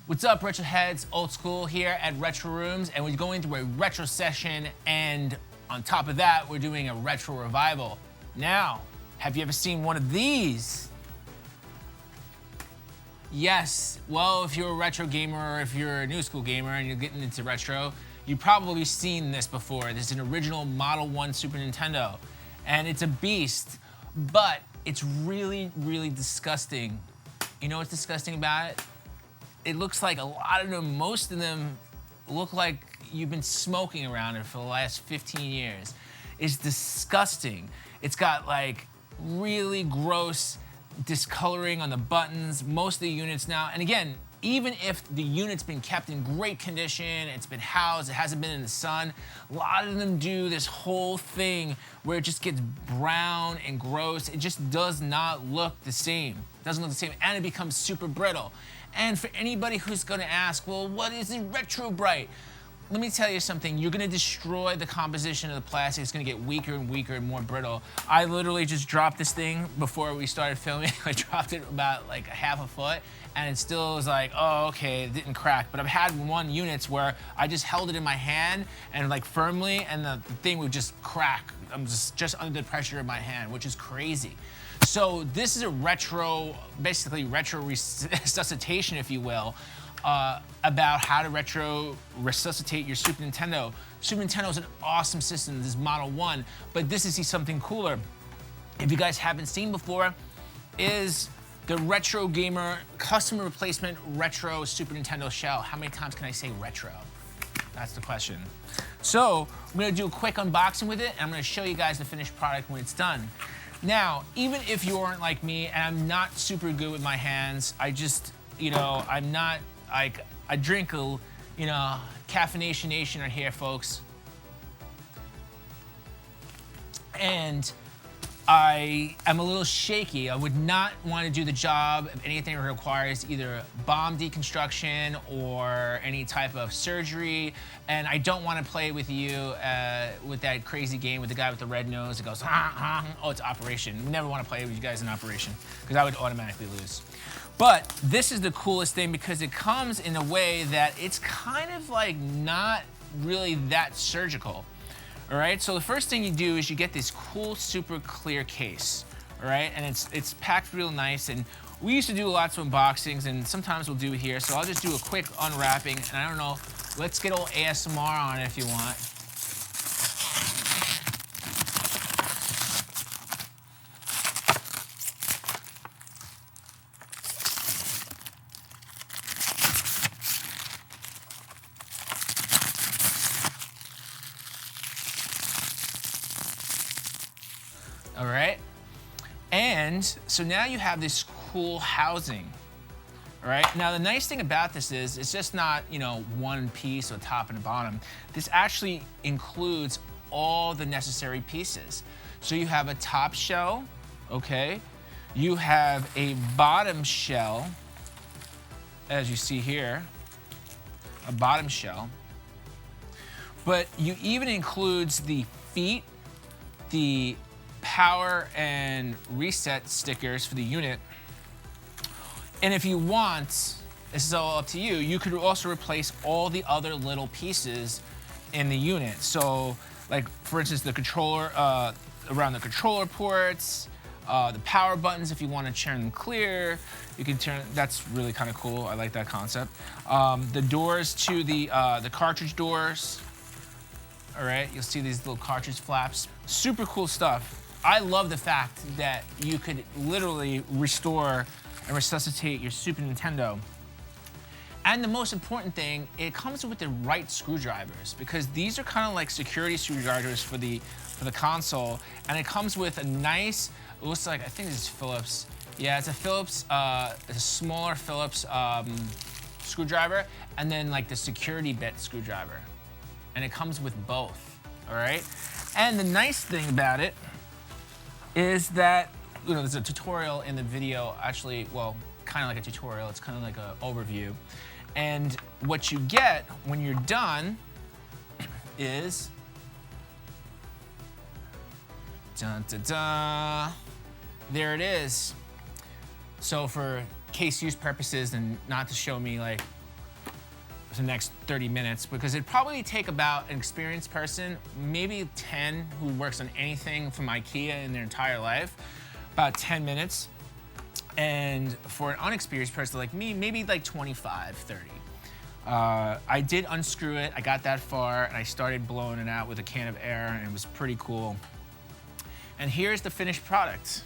What's up, retro heads? Old school here at Retro Rooms, and we're going through a retro session, and on top of that, we're doing a retro revival. Now, have you ever seen one of these? Yes, well, if you're a retro gamer or if you're a new school gamer and you're getting into retro, you've probably seen this before. This is an original Model 1 Super Nintendo, and it's a beast, but it's really, really disgusting. You know what's disgusting about it? It looks like a lot of them, most of them look like you've been smoking around it for the last 15 years. It's disgusting. It's got like really gross discoloring on the buttons, most of the units now. And again, even if the unit's been kept in great condition, it's been housed, it hasn't been in the sun, a lot of them do this whole thing where it just gets brown and gross. It just does not look the same. It doesn't look the same, and it becomes super brittle. And for anybody who's gonna ask, well, what is it retro bright? Let me tell you something, you're gonna destroy the composition of the plastic. It's gonna get weaker and weaker and more brittle. I literally just dropped this thing before we started filming. I dropped it about like a half a foot, and it still was like, oh, okay, it didn't crack. But I've had one units where I just held it in my hand and like firmly, and the thing would just crack. I'm just under the pressure of my hand, which is crazy. So this is a retro, basically retro resuscitation, if you will, about how to retro resuscitate your Super Nintendo. Super Nintendo is an awesome system. This is Model 1, but this is something cooler. If you guys haven't seen before, is the Retro Gamer custom replacement retro Super Nintendo shell. How many times can I say retro? That's the question. So I'm gonna do a quick unboxing with it, and I'm gonna show you guys the finished product when it's done. Now, even if you aren't like me, and I'm not super good with my hands, I just, you know, I'm not, like, I drink a, you know, caffeination nation are here, folks. And I am a little shaky. I would not want to do the job of anything that requires either bomb deconstruction or any type of surgery. And I don't want to play with you with that crazy game with the guy with the red nose that goes, oh, it's Operation. We never want to play with you guys in Operation, because I would automatically lose. But this is the coolest thing because it comes in a way that it's kind of like not really that surgical. All right, so the first thing you do is you get this cool, super clear case, all right? And it's packed real nice, and we used to do lots of unboxings, and sometimes we'll do it here, so I'll just do a quick unwrapping, and I don't know, let's get old ASMR on it if you want. All right, and so now you have this cool housing, all right? Now the nice thing about this is it's just not, you know, one piece or top and bottom. This actually includes all the necessary pieces. So you have a top shell, okay? You have a bottom shell, as you see here, a bottom shell. But you even includes the feet, the power and reset stickers for the unit. And if you want, this is all up to you, you could also replace all the other little pieces in the unit. So like, for instance, the controller, around the controller ports, the power buttons, if you want to turn them clear, you can turn, that's really kind of cool. I like that concept. The doors to the cartridge doors, all right, you'll see these little cartridge flaps. Super cool stuff. I love the fact that you could literally restore and resuscitate your Super Nintendo. And the most important thing, it comes with the right screwdrivers, because these are kind of like security screwdrivers for the console, and it comes with a nice, it looks like, I think this is Phillips. Yeah, it's a Phillips, it's a smaller Phillips screwdriver, and then like the security bit screwdriver. And it comes with both, all right? And the nice thing about it is that, you know, there's a tutorial in the video, actually, well, kind of like a tutorial, it's kind of like an overview. And what you get when you're done is, dun, dun, dun, there it is. So for case use purposes and not to show me like the next 30 minutes because it'd probably take about an experienced person, maybe 10 who works on anything from IKEA in their entire life, about 10 minutes. And for an unexperienced person like me, maybe like 25, 30. I did unscrew it, I got that far, and I started blowing it out with a can of air, and it was pretty cool. And here's the finished product.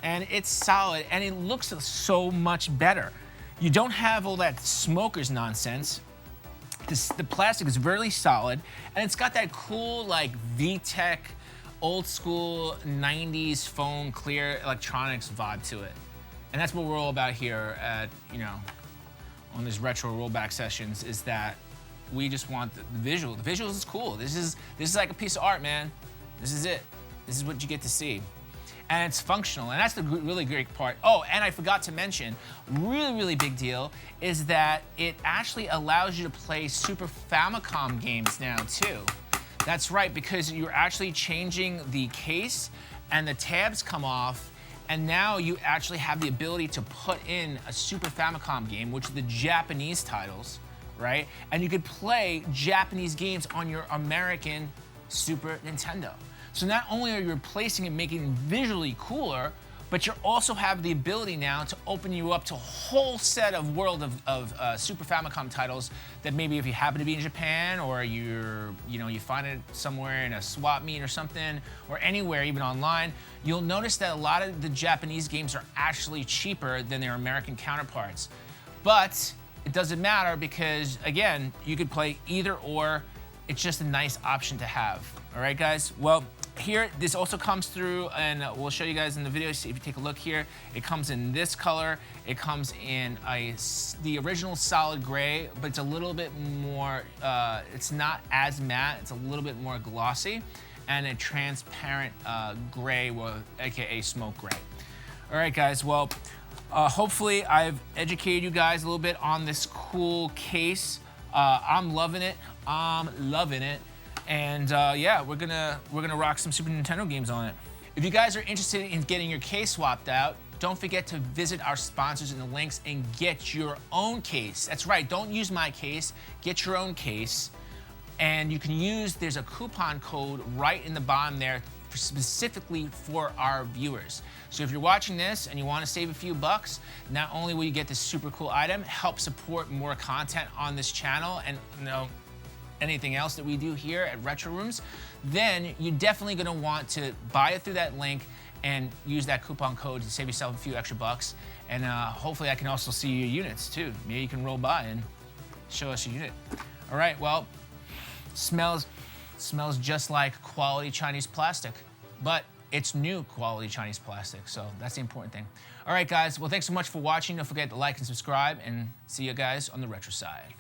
And it's solid, and it looks so much better. You don't have all that smoker's nonsense. The plastic is really solid, and it's got that cool, like, VTech, old school 90s phone clear electronics vibe to it. And that's what we're all about here at, you know, on these retro rollback sessions, is that we just want the visual. The visuals is cool. This is like a piece of art, man. This is it. This is what you get to see. And it's functional, and that's the really great part. Oh, and I forgot to mention, really big deal, is that it actually allows you to play Super Famicom games now, too. That's right, because you're actually changing the case, and the tabs come off, and now you actually have the ability to put in a Super Famicom game, which are the Japanese titles, right? And you could play Japanese games on your American Super Nintendo. So not only are you replacing and making it visually cooler, but you also have the ability now to open you up to a whole set of world of Super Famicom titles that maybe if you happen to be in Japan, or you find it somewhere in a swap meet or something, or anywhere, even online, you'll notice that a lot of the Japanese games are actually cheaper than their American counterparts. But it doesn't matter because, again, you could play either or. It's just a nice option to have. All right, guys? Well, here, this also comes through, and we'll show you guys in the video. So if you take a look here, it comes in this color. It comes in the original solid gray, but it's a little bit more, it's not as matte. It's a little bit more glossy, and a transparent gray, aka smoke gray. All right, guys. Well, hopefully I've educated you guys a little bit on this cool case. I'm loving it. And yeah, we're gonna rock some Super Nintendo games on it. If you guys are interested in getting your case swapped out, don't forget to visit our sponsors in the links and get your own case. That's right, don't use my case, get your own case. And you can use, there's a coupon code right in the bottom there specifically for our viewers. So if you're watching this and you want to save a few bucks, not only will you get this super cool item, help support more content on this channel and anything else that we do here at Retro Rooms, then you're definitely going to want to buy it through that link and use that coupon code to save yourself a few extra bucks. And hopefully I can also see your units too. Maybe you can roll by and show us your unit. All right, well, smells just like quality Chinese plastic, but it's new quality Chinese plastic, so that's the important thing. All right, guys, well, thanks so much for watching. Don't forget to like and subscribe, and see you guys on the retro side.